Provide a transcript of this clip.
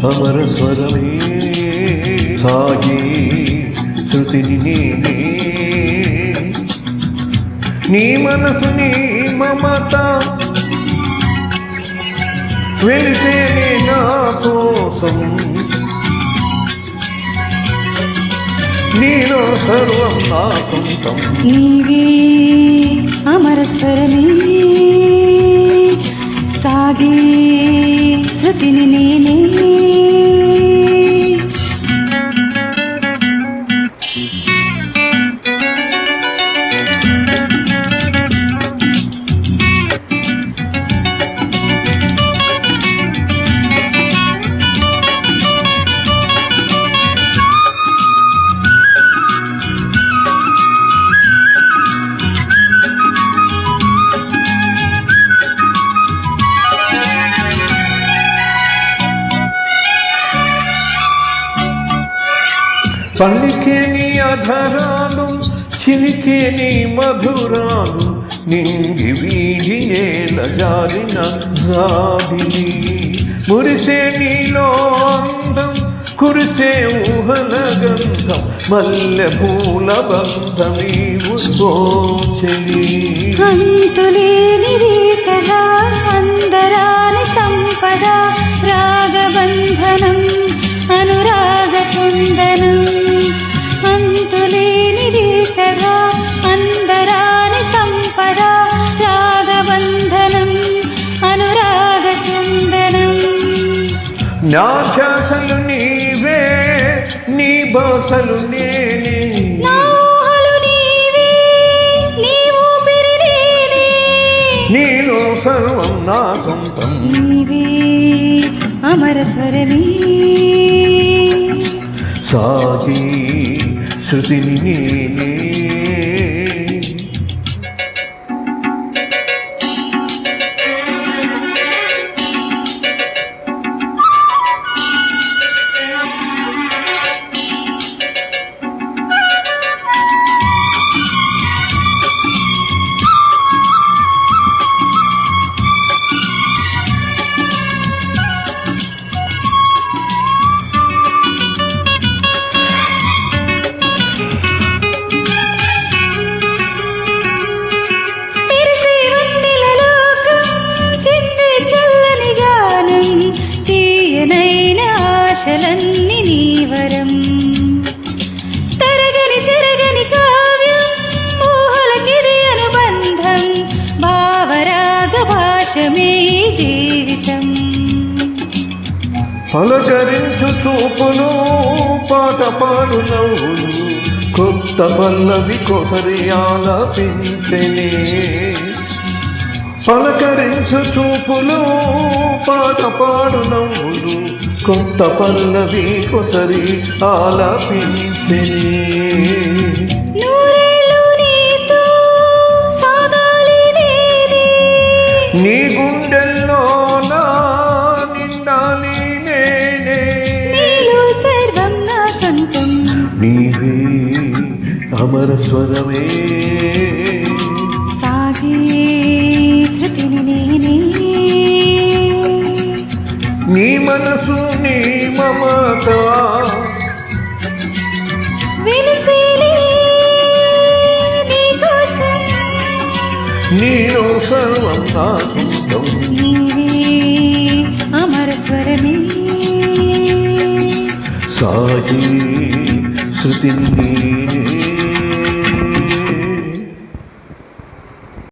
అమర స్వరమే సాగే శృతిని నేనే నీ మనసు నీ మమత వెలిసేనే నా కోసం నీలో సర్వం నా సొంతం నీవే అమర స్వరమే సాగే శృతిని నేనే పలికే నీ అధరాలు చిలికే నీ మధురాలు నింగి వీడి నేల జారిన జాబిలి మురిసే నీలో అందం కురిసే ఊహల గంధం మల్లె పూల బంధమీవు చెలి అంతులేని రీతల అందరాని సంపద రాగబంధనం అనురాగ చందనం అంతులేని రీతల అందరాని సంపద రాగబంధనం అనురాగ చందనం నా ధ్యాసలు నీవే నీ భాషలు నేనే నీలో సర్వం నా సొంతం నీవే అమర స్వరమే సాగే శృతిని నేనే ఆశలన్నీ నీవరం తరగని చెరగని కావ్యం ఊహలకిది అనుబంధం భావరాగ భాషమే జీవితం పలకరించు చూపులు పాట పాడు నవ్వులు కొత్త పల్లవి కొసరి ఆలపించనే పలకరించు చూపులు పాట పాడు నవ్వులు కొత్త పల్లవి కొసరి ఆలపించే నీ గుండెల్లో నా నిండాలి నేనే సర్వం నా సొంతం నీవే అమర స్వరమే సాగే శృతిని నేనే నీ మనసు నీ మమత నీలో సర్వం నా సొంతం నీవే అమర స్వరమే సాగే శృతిని నేనే